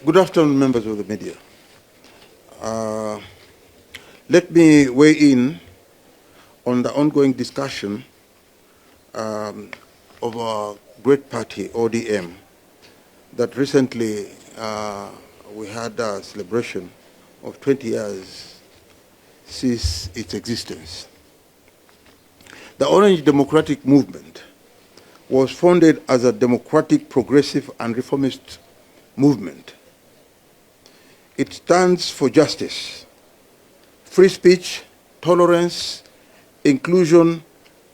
Good afternoon, members of the media. Let me weigh in on the ongoing discussion of our great party, ODM, that recently we had a celebration of 20 years since its existence. The Orange Democratic Movement was founded as a democratic, progressive, and reformist movement. It stands for justice, free speech, tolerance, inclusion,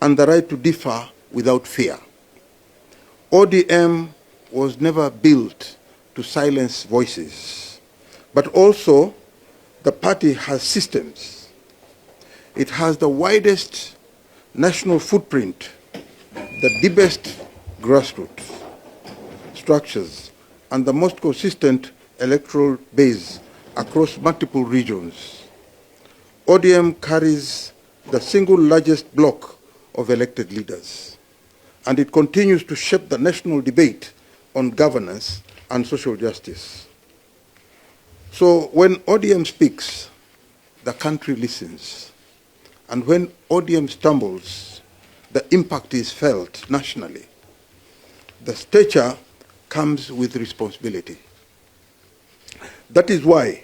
and the right to differ without fear. ODM was never built to silence voices, but also the party has systems. It has the widest national footprint, the deepest grassroots structures, and the most consistent electoral base across multiple regions. ODM carries the single largest block of elected leaders, and it continues to shape the national debate on governance and social justice. So when ODM speaks, the country listens. And when ODM stumbles, the impact is felt nationally. The stature comes with responsibility. That is why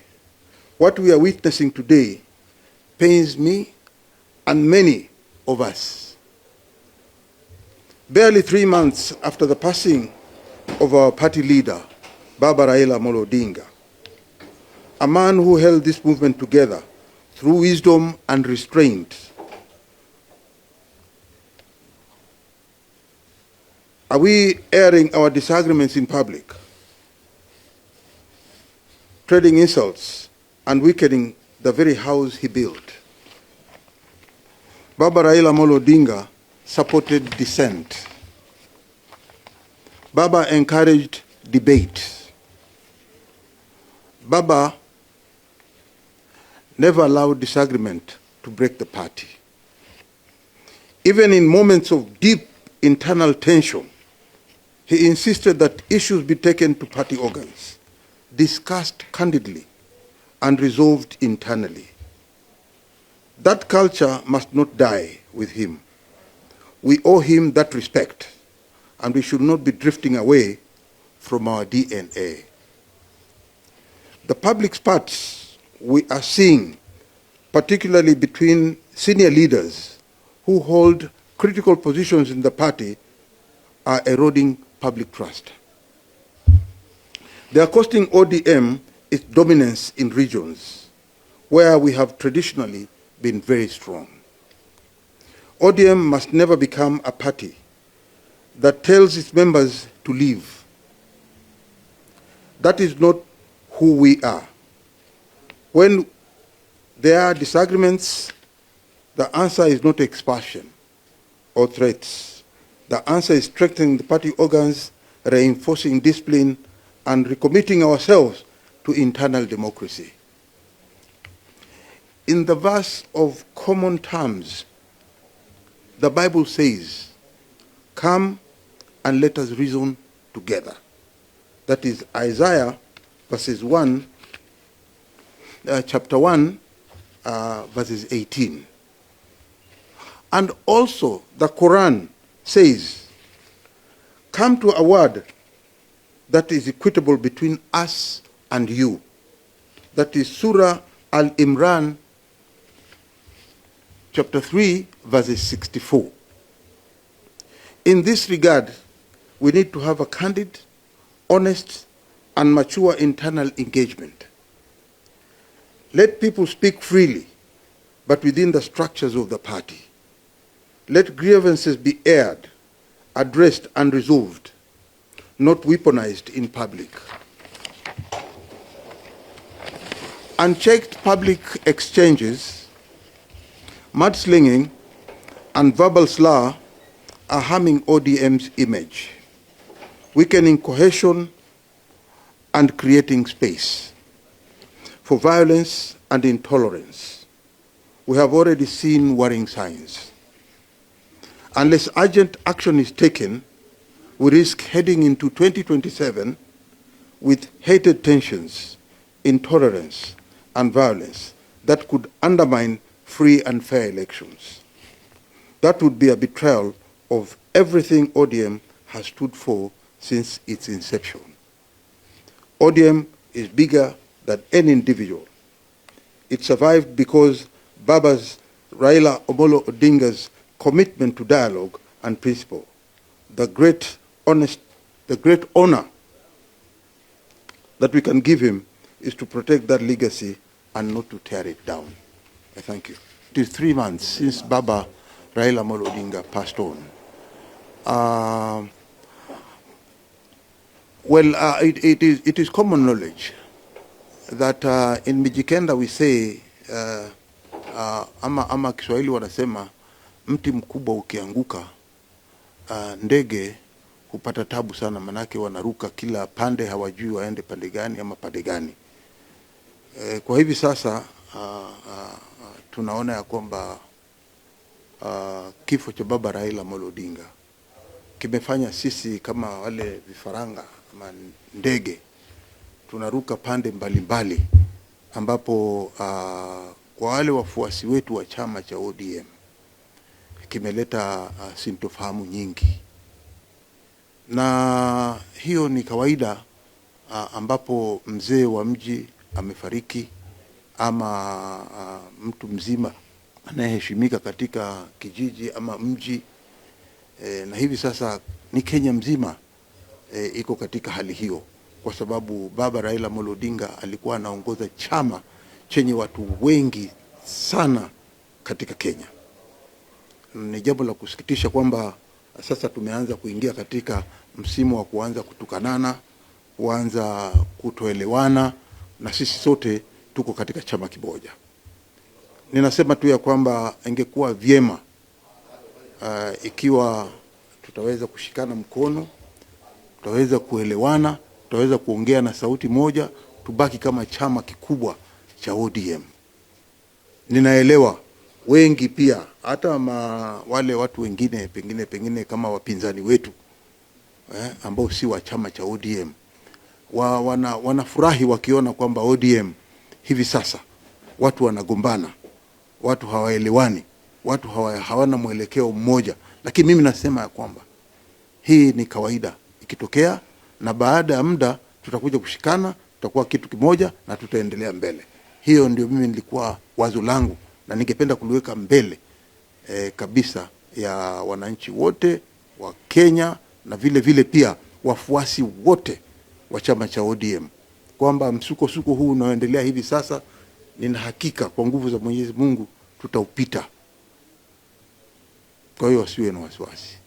what we are witnessing today pains me and many of us. Barely 3 months after the passing of our party leader, Baba Raila Amolo Odinga, a man who held this movement together through wisdom and restraint, are we airing our disagreements in public, trading insults, and weakening the very house he built? Baba Raila Amolo Odinga supported dissent. Baba encouraged debate. Baba never allowed disagreement to break the party. Even in moments of deep internal tension, he insisted that issues be taken to party organs, discussed candidly, and resolved internally. That culture must not die with him. We owe him that respect, and we should not be drifting away from our DNA. The public spats we are seeing, particularly between senior leaders who hold critical positions in the party, are eroding public trust. They are costing ODM its dominance in regions where we have traditionally been very strong. ODM must never become a party that tells its members to leave. That is not who we are. When there are disagreements, the answer is not expulsion or threats. The answer is strengthening the party organs, reinforcing discipline, and recommitting ourselves to internal democracy. In the verse of common terms, the Bible says, "Come and let us reason together." That is Isaiah chapter 1, verses 18. And also the Quran says, "Come to a word that is equitable between us and you." That is Surah Al-Imran, chapter 3, verses 64. In this regard, we need to have a candid, honest, and mature internal engagement. Let people speak freely, but within the structures of the party. Let grievances be aired, addressed, and resolved, not weaponized in public. Unchecked public exchanges, mudslinging, and verbal slur are harming ODM's image, weakening cohesion, and creating space for violence and intolerance. We have already seen worrying signs. Unless urgent action is taken, we risk heading into 2027 with hated tensions, intolerance, and violence that could undermine free and fair elections. That would be a betrayal of everything ODM has stood for since its inception. ODM is bigger than any individual. It survived because Baba's Raila Amolo Odinga's commitment to dialogue and principle, the great honor that we can give him is to protect that legacy and not to tear it down. I thank you. It is 3 months since Baba Raila Amolo Odinga passed on. It is common knowledge that in Mijikenda we say ama Kiswahili wanasema mti mkubwa ukianguka ndege hupata tabu sana, manake wanaruka kila pande, hawajui waende pande gani ama pande gani. Kwa hivi sasa tunaona ya kwamba kifo cha Baba Raila Amolo Odinga kimefanya sisi kama wale vifaranga ama ndege tunaruka pande mbalimbali, ambapo kwa wale wafuasi wetu wa chama cha ODM kimeleta sintofahamu nyingi, na hiyo ni kawaida ambapo mzee wa mji amefariki ama mtu mzima anayeheshimika katika kijiji ama mji, na hivi sasa ni Kenya mzima iko katika hali hiyo, kwa sababu Baba Raila Amolo Odinga alikuwa anaongoza chama chenye watu wengi sana katika Kenya. Ni jambo la kusikitisha kwamba sasa tumeanza kuingia katika msimu wa kuanza kutukanana, kuanza kutoelewana, na sisi sote tuko katika chama kimoja. Ninasema tu ya kwamba ingekuwa vyema ikiwa tutaweza kushikana mkono, tutaweza kuelewana, tutaweza kuongea na sauti moja, tubaki kama chama kikubwa cha ODM. Ninaelewa wengi pia, hata wale watu wengine pengine kama wapinzani wetu ambao si wa chama cha ODM, wanafurahi wakiona kwamba ODM hivi sasa watu wanagombana, watu hawaelewani, watu hawana mwelekeo mmoja. Lakini mimi nasema ya kwamba hii ni kawaida ikitokea, na baada ya muda tutakuja kushikana, tutakuwa kitu kimoja na tutaendelea mbele. Hiyo ndio mimi nilikuwa wazo langu, na ningependa kuliweka mbele kabisa ya wananchi wote wa Kenya, na vile vile pia wafuasi wote wa chama cha ODM, kwamba msukosuko huu unaoendelea hivi sasa, nina hakika kwa nguvu za Mwenyezi Mungu tutaupita. Kwa hiyo wasiwe na wasiwasi.